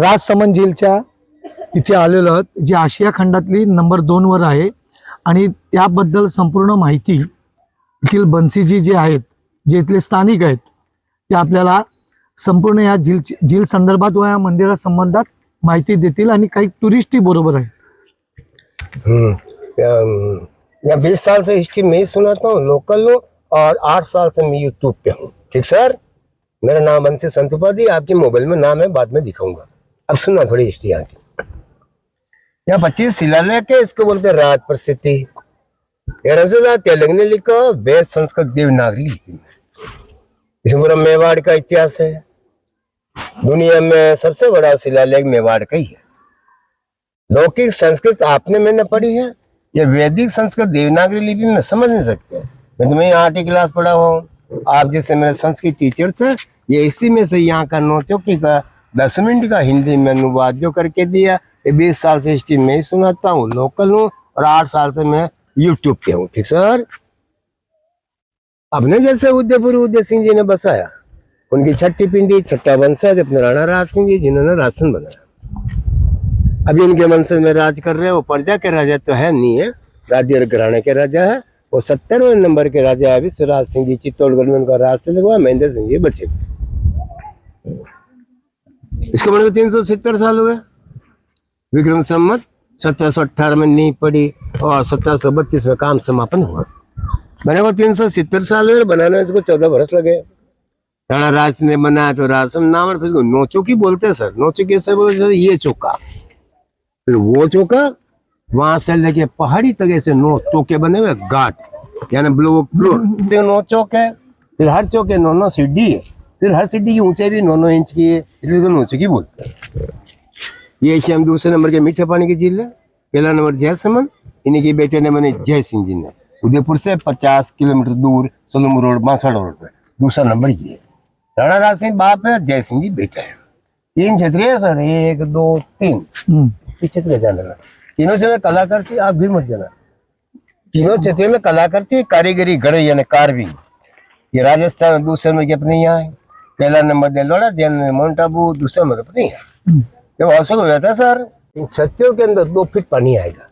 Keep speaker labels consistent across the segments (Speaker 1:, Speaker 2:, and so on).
Speaker 1: राजसमंद झीलच्या इथे आलेलो आहोत, जी आशिया खंडातली नंबर 2 वर आहे आणि त्याबद्दल संपूर्ण माहिती इथील बन्सीजी जे आहेत, जे इथले स्थानिक आहेत, ते आपल्याला संपूर्ण या झील संदर्भात व या मंदिरा संबंधात माहिती देतील आणि काही टुरिस्टही बरोबर आहे।
Speaker 2: या 20 साल से हिस्ट्री मैं ही सुनाता हूँ, लोकल हूँ, और 8 साल से मैं यूट्यूब पे हूँ। ठीक सर, मेरा नाम बंसी संतुपादी, आपके मोबाइल में नाम है, बाद में दिखाऊंगा। अब सुनना थोड़ी हिस्ट्री यहाँ की। यहाँ 25 शिलालेख है, इसको बोलते हैं राज प्रसिद्धि। ये रसोदा तेलुगु ने लिखा, वेद संस्कृत देवनागरी लिपि में। इसमें पूरा मेवाड़ का इतिहास है। दुनिया में सबसे बड़ा शिलालेख मेवाड़ का ही है। लौकिक संस्कृत आपने मैंने पढ़ी है, ये वैदिक संस्कृत देवनागरी लिपि में समझ नहीं सकते। मैं तो मैं 8वीं क्लास पढ़ा हूँ, आप जैसे मेरे संस्कृत टीचर थे, ये इसी में से यहाँ का नौचौकी का 10 मिनट का हिंदी में अनुवाद जो करके दिया। ये 20 साल से हिस्ट्री में ही सुनाता हूँ, लोकल हूँ, और 8 साल से मैं यूट्यूब पे हूँ। ठीक सर, अपने जैसे उदय सिंह जी ने बसाया, उनकी छठी पिंडी छठा वंशज अपने राणा राज सिंह जी, जिन्होंने राशन बनाया। अभी उनके वंशज में राज कर रहे हैं, वो प्रजा के राजा तो है नहीं है, राज्य और घराने के राजा है। वो 70वें नंबर के राजा है विश्वराज सिंह जी, चित्तौड़गढ़ में उनका राज से लगवा, महेंद्र सिंह जी बचे। इसको बने 370 साल हुए। विक्रम संवत 1718 में नींव पड़ी और 1732 में काम समापन हुआ। बने को 370 साल हुए, बनाने में इसको 14 बरस लगे। राणा राज ने बनाया तो राजसम नाम, और फिर नौचौकी बोलते हैं सर, नौचौकी से बोलते ये चौका, फिर वो चौका, वहां से लेके पहाड़ी तक ऐसे 9 चौके बने हुए, घाट यानी ब्लॉक फ्लोर 9 चौक है। फिर हर चौके 9 सीढ़ी है, फिर हर सीढ़ी की ऊंचाई भी 9 इंच की है, इसलिए नौचौकी बोलते हैं। ये एशिया में दूसरे नंबर के मीठे पानी की झील है। पहला नंबर जयसमंद, इन्हीं के बेटे ने बने जय सिंह जी ने, उदयपुर से 50 किलोमीटर दूर सोलम रोड बांसवाड़ा रोड पे। दूसरा नंबर ये राणा राज सिंह बाप है, जय सिंह जी बेटा है। 3 क्षेत्रीय सर, 1 2 3 पीछे से जाना, तीनों से में कलाकार थी, आप भी मत जाना। तीनों क्षेत्रों में कलाकार थी, कारीगरी गढ़ यानी कार्विंग। ये राजस्थान दूसरे नंबर के अपने यहाँ है। पहला नंबर देलवाड़ा, जैन माउंट आबू, दूसरा नंबर अपने यहाँ। जब हौसल हो जाता है सर, इन छत्तियों के अंदर 2 फीट पानी आएगा।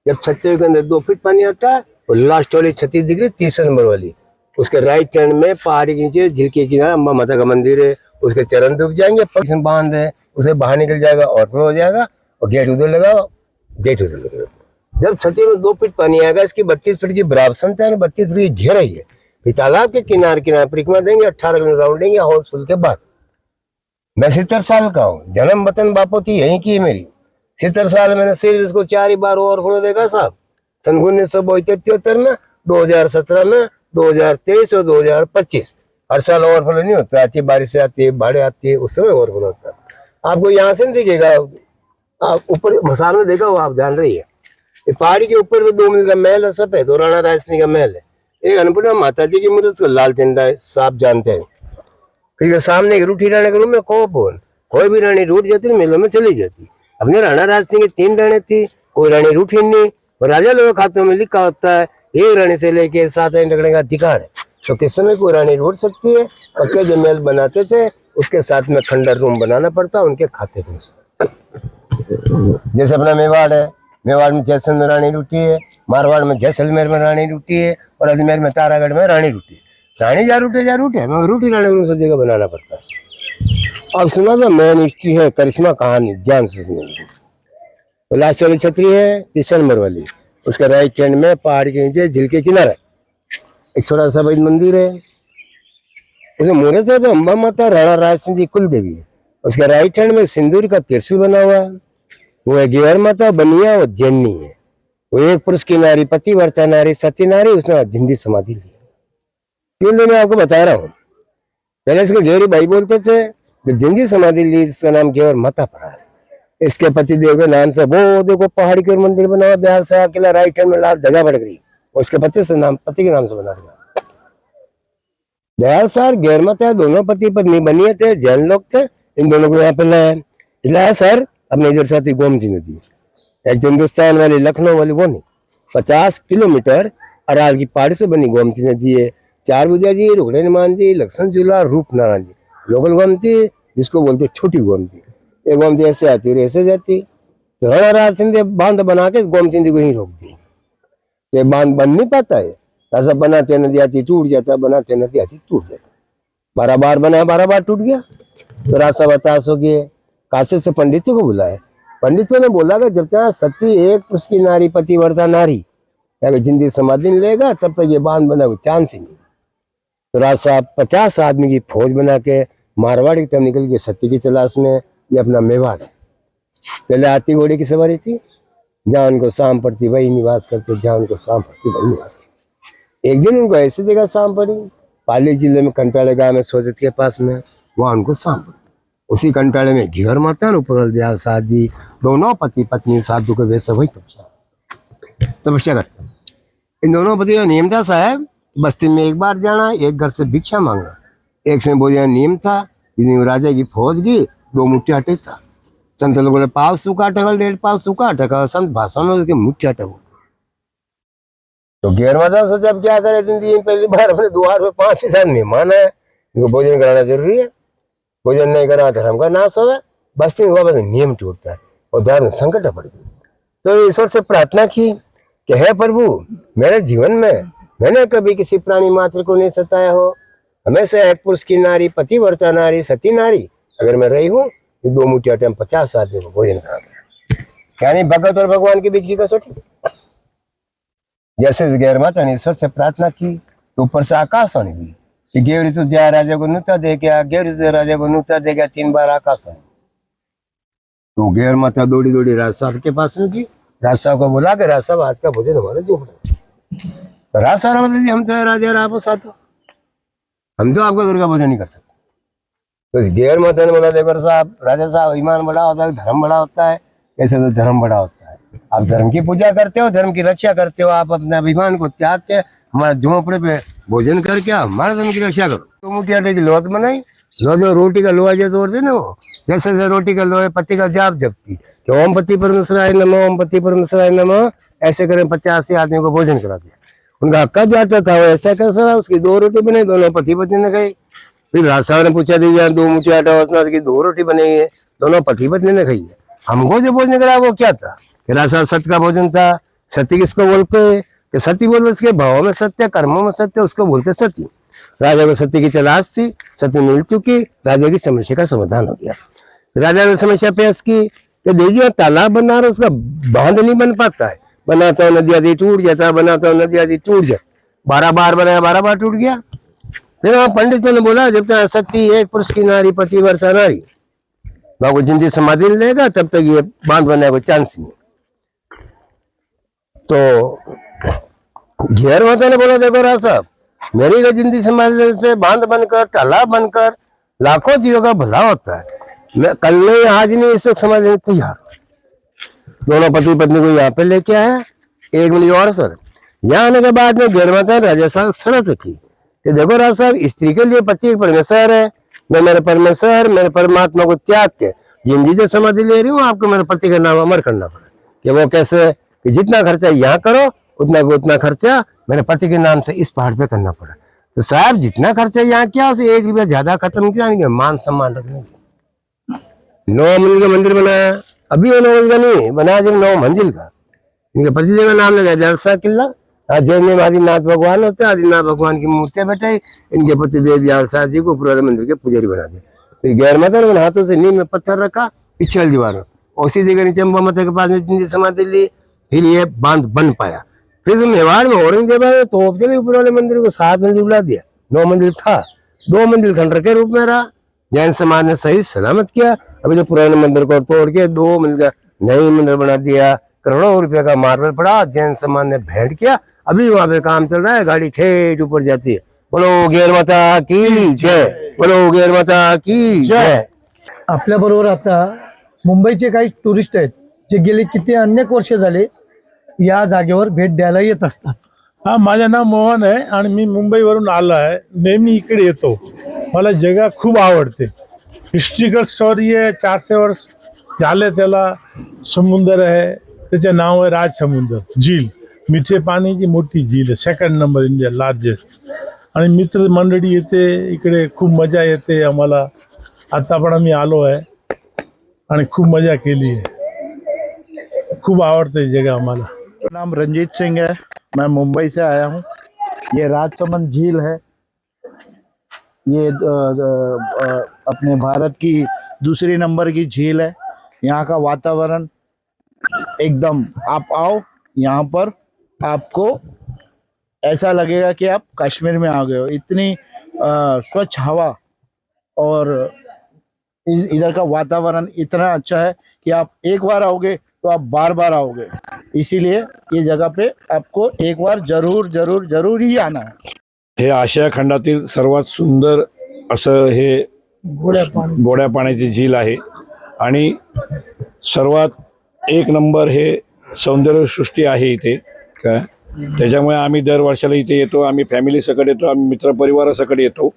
Speaker 2: जब छत्तियों के अंदर 2 फीट पानी आता है, और लास्ट वाली छत्तीस डिग्री 30 नंबर वाली, उसके राइट हैंड में पहाड़ी के नीचे झील के किनारे अम्बा माता का मंदिर है। उसके चरण डूब जाएंगे, पक्षी बांध है, उसे बाहर निकल जाएगा, ऑटो हो जाएगा, और गेट उधर लगाओ, गेट उधर लगाओ। जब छत्ती में 2 फीट पानी आएगा, इसकी 32 फीट की बराबर क्षमता है, 32 फीट की घेराई है। फिर तालाब के किनारे किनारे परिक्रमा देंगे, 18 किलोमीटर राउंड देंगे हाउसफुल के बाद। मैं 70 साल का हूँ, जन्म वतन बापोती यहीं की है मेरी। 70 साल मैंने सिर्फ इसको 4 ही बार ओवरफ्लो देखा साहब, सन 1972 में, 2017 में, 2023 और 2025। हर साल ओवरफ्लो नहीं होता, अच्छी बारिश आती है, बाढ़ आती है, उस समय ओवरफ्लो होता है। आपको यहाँ से नहीं दिखेगा, आप ऊपर सामने देखा हो, आप जान रही है। ये पहाड़ी के ऊपर में 2 मंजिल का महल है, सफेद, और राणा राज सिंह का महल है। एक अन्नपूर्णा माता जी की मूर्ति, उसको लाल झंडा है, सब जानते हैं। फिर सामने एक रूठी रानी के रूम में कोई भी रानी रूठ जाती, मेलों में चली जाती। अपने राणा राज सिंह की 3 रानी थी, कोई रानी रूठी नहीं। और राजा लोगों के खातों में लिखा होता है, 1 रानी से लेके 7 रानी रखने का अधिकार है। तो किस समय कोई रानी रूठ सकती है। पक्के जो महल बनाते थे, उसके साथ में खंडर रूम बनाना पड़ता उनके खाते पे। जैसे अपना मेवाड़ है, मेवाड़ में जैसलमेर में रानी रूठी है, मारवाड़ में जैसलमेर में रानी रूठी है, और अजमेर में तारागढ़ में रानी रूठी है। रानी जा रूठे मगर रूठी रानी को सब जगह बनाना पड़ता है। अब सुना तो मेन हिस्ट्री है, करिश्मा कहानी, ध्यान से सुनिए। लास्ट वाली छतरी है 30 नंबर वाली, उसका राइट हैंड में पहाड़ के नीचे झील के किनारे एक छोटा सा वैद मंदिर है। उसे मुहूर्त है तो अम्बा माता राणा राज सिंह जी कुल देवी है। उसके राइट हैंड में सिंदूर का त्रिशूल बना हुआ है। वो है गेवर माता बनिया और जैनी है। वो एक पुरुष की नारी, पतिव्रता नारी, सती नारी, उसने जिंदी समाधि ली। क्यों मैं आपको बता रहा हूँ। पहले इसको घेरी भाई बोलते थे, जब जिंदी समाधि ली इसका नाम गेवर माता पड़ा है। इसके पति देव के नाम से वो देखो पहाड़ी के मंदिर बना हुआ, दयाल साहब किला, राइट हैंड में लाल ध्वजा बढ़ गई, उसके पति के नाम से बना दिया। दयाल साहब गेवर माता दोनों पति पत्नी बनिए थे, जैन लोग थे, इन दोनों को यहाँ पे लाया सर अपने इधर साथी गोमती नदी, एक हिंदुस्तान वाली लखनऊ वाली वो नहीं, 50 किलोमीटर अराल की पहाड़ी से बनी गोमती नदी है। 4 बुधिया जी, रुगड़े हनुमान जी, लक्ष्मण झूला, रूप नारायण जी, लोकल गोमती, जिसको बोलते छोटी गोमती। एक गोमती ऐसे आती है ऐसे जाती, तो राज सिंह बांध बना के गोमती को ही रोक दी। ये बांध बन नहीं पाता है, ऐसा बनाते नदी आती टूट जाता, बनाते नदी आती टूट जाता। 12 बार बना, 12 बार टूट गया। तो रास्ता बतास हो गए, काशी से पंडितों को बुलाए। पंडितों ने बोला कि जब तक सती एक पुरुष की नारी पतिव्रता नारी अगर जिंदगी समाधि नहीं लेगा तब तक ये बांध बना कोई चांस ही नहीं। तो राज साहब 50 आदमी की फौज बना के मारवाड़ की तरफ निकल गए सती की तलाश में। ये अपना मेवाड़ है। पहले हाथी घोड़े की सवारी थी, जहाँ उनको शाम पड़ती वही निवास करते, जहाँ उनको शाम पड़ती वही निवास। एक दिन उनको ऐसी जगह शाम पड़ी, पाली जिले में कंटाले गांव में सोजत के पास में, वहाँ उनको शाम पड़ी। उसी कंटाले में घेर माता ऊपर दयाल साहब जी दोनों पति पत्नी साधु के वैसे वही तपस्या करते। इन दोनों पति का नियम था साहब, बस्ती में एक बार जाना, एक घर से भिक्षा मांगना। एक से भोजन नियम था, राजा की फौज की 2 मुट्ठी आटे था। संत लोगों ने पाव सूखा आटा, 1.5 पाव सूखा आटा, संत भाषा में उसके मुट्ठी आटा बोलते। तो घेर माता सोचा अब क्या करे, जिंदगी में पहली बार अपने द्वार पे 5 मेहमान है, इनको भोजन कराना जरूरी है। भोजन नहीं करा धर्म का नाश होगा। बस्ती में वापस नियम टूटता है और धर्म संकट पड़ गई। तो ईश्वर से प्रार्थना की कि हे प्रभु, मेरे जीवन में मैंने कभी किसी प्राणी मात्र को नहीं सताया हो। हमेशा एक पुरुष की नारी पतिव्रता नारी सती नारी अगर मैं रही हूँ, 2 मुट्ठी आटे में 50 आदमी को भोजन करा दिया। यानी भगत और भगवान के बीच की कसौटी। जैसे गैर माता ने ईश्वर से प्रार्थना की तो ऊपर से आकाशवाणी हुई कि गेवरी तो जया राजा को नुता दे गया, गेवरी तो राजा को नुता दे गया। 3 बार आकाशवाणी। तो गैर माता दौड़ी दौड़ी राज साहब के पास में की। राज साहब को बोला कि राज साहब आज का भोजन हमारे जो राज साहब मतलब जी हम तो राजा आप साथ हो, हम तो आपका घर का भोजन नहीं कर सकते। तो गैर माता ने बोला देखो साहब, राजा साहब ईमान बड़ा होता है, धर्म बड़ा होता है, ऐसे तो धर्म बड़ा होता है। आप धर्म की पूजा करते हो, धर्म की रक्षा करते हो, आप अपने अभिमान को त्याग के हमारे झोंपड़े पे भोजन करके हमारे धर्म की रक्षा करो। तो मुट्ठी आटे की लोथ बनाई, जो रोटी का लोहा जो तोड़ते ना वो जैसे जैसे रोटी का लोहे पत्ती का जाप जपती कि ओम पति परमेश्वराय नमः, ओम पति परमेश्वराय नमः, ऐसे करें 85 आदमी को भोजन करा दिया। उनका हक्का जो आटा था वो ऐसा कैसा रहा, उसकी 2 रोटी बनी, दोनों पति पत्नी ने खाई। फिर राज साहब ने पूछा दीजिए 2 मुट्ठी आटा उसने उसकी 2 रोटी बनी है, दोनों पति पत्नी ने खाई है। हमको जो भोजन करा वो क्या था कि राज साहब सत्य का भोजन था। सत्य किसको बोलते हैं कि सती बोलते उसके भावों में सत्य, कर्मों में सत्य, उसको बोलते सती। राजा को सत्य की तलाश थी, सत्य मिल चुकी, राजा की समस्या का समाधान हो गया। राजा ने समस्या पेश की कि दीजिए तालाब बना रहा उसका बांध नहीं बन पाता है, बनाता हूँ नदी आदि टूट जाता, बनाता हूँ नदी आदि टूट जाए। 12 बार बनाया, 12 बार टूट गया। फिर वहां पंडितों ने बोला जब तक सती एक पुरुष की नारी पतिव्रता नारी बाबू जिंदगी समाधि नहीं लेगा तब तक ये बांध बनने को चांस नहीं। तो घेर माता ने बोला देखो राज साहब, मेरी का जिंदगी समाधि से बांध बनकर तालाब बनकर लाखों जीवों का भला होता है। मैं कल नहीं आज नहीं इस वक्त समाधि में तैयार। दोनों पति पत्नी को यहाँ पे लेके आया। 1 मिनट और सर, यहाँ आने के बाद में घेर माता ने राजा साहब शर्त की कि देखो राज साहब, स्त्री के लिए पति एक परमेश्वर है, मैं मेरे परमेश्वर मेरे परमात्मा को त्याग के जिंदगी जो समाधि ले रही हूँ, आपको मेरे पति का नाम अमर करना पड़ा। कि वो कैसे कि जितना खर्चा यहाँ करो उतना खर्चा मेरे पति के नाम से इस पहाड़ पे करना पड़ा। तो साहब जितना खर्चा यहाँ किया उसे 1 रुपया ज्यादा खत्म किया, मान सम्मान रखने 9 मंजिल का मंदिर बनाया। अभी 9 मंजिल का नहीं बनाया, जब 9 मंजिल का। इनके पति देव का नाम लगाया जलसा किला। जैन में आदिनाथ भगवान होते हैं, आदिनाथ भगवान की मूर्तियां बैठाई, इनके पति देव जलसा जी को पूरा मंदिर के पुजारी बना दिया। फिर गैर माता ने हाथों से नींव में पत्थर रखा पीछे वाली दीवार में, उसी जगह नीचे अम्बा माता के पास में जिंदगी समाधि ली। फिर ये बांध बन पाया। फिर मेवाड़ में औरंगजेब आए तो ऊपर वाले मंदिर को 7 मंजिल बुला दिया। 9 मंजिल था, 2 मंजिल खंडर के रूप में रहा। जैन समाज ने सही सलामत किया। अभी तो पुराने मंदिर को तोड़ के 2 मंजिल का नई मंदिर बना दिया। करोड़ों रुपए का मार्बल पड़ा, जैन समाज ने भेंट किया। अभी वहां पे काम चल रहा है, गाड़ी ठेठ ऊपर जाती है। बोलो गैर माता की जय, बोलो गैर माता की जय।
Speaker 1: आपल्या बरोबर आता मुंबईचे काही टुरिस्ट आहेत जे गेले किती अनेक वर्ष झाले या जागेवर भेट द्यायला येत असतात।
Speaker 3: हा, माझं नाव मोहन आहे आणि मी मुंबईवरून आलो आहे। नेहमी इकडे येतो, मला जगा खूप आवडते। हिस्ट्रिकल स्टोरी आहे, 400 वर्ष झाले त्याला। समुद्र आहे, त्याचे नाव आहे राज समुद्र झील, मिठे पाण्याची मोठी झील आहे, 2nd नंबर इंडिया लार्जेस्ट। आणि मित्र मंडळी येते इकडे, खूप मजा येते आम्हाला। आता पण आम्ही आलो आहे आणि खूप मजा केली आहे. खूप आवडते ही जगह आम्हाला.
Speaker 4: मेरा नाम रंजीत सिंह है, मैं मुंबई से आया हूँ. ये राजसमंद झील है. ये अपने भारत की दूसरी नंबर की झील है. यहाँ का वातावरण एकदम, आप आओ यहाँ पर, आपको ऐसा लगेगा कि आप कश्मीर में आ गए हो. इतनी स्वच्छ हवा और इधर का वातावरण इतना अच्छा है कि आप एक बार आओगे तो आप बार बार आओगे. इसीलिए ये जगह पे आपको एक बार जरूर जरूर जरूर ही आना है.
Speaker 5: हे आशिया खंडातील सर्वात सुंदर असं हे गोड्या पाण्याची झील आहे आणि सर्वात एक नंबर हे सौंदर्यसृष्टी आहे इथे काय. त्याच्यामुळे आम्ही दर वर्षाला इथे येतो. आम्ही फॅमिली सकट येतो, आम्ही मित्रपरिवारासकट येतो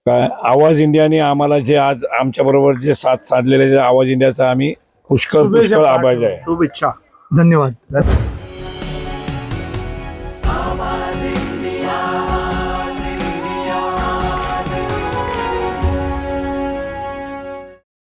Speaker 5: काय. आवाज इंडियाने आम्हाला जे आज आमच्या बरोबर जे साथ साधलेले आवाज इंडियाचा आम्ही पुष्कळ आभारी आहे.
Speaker 3: शुभेच्छा.
Speaker 1: धन्यवाद.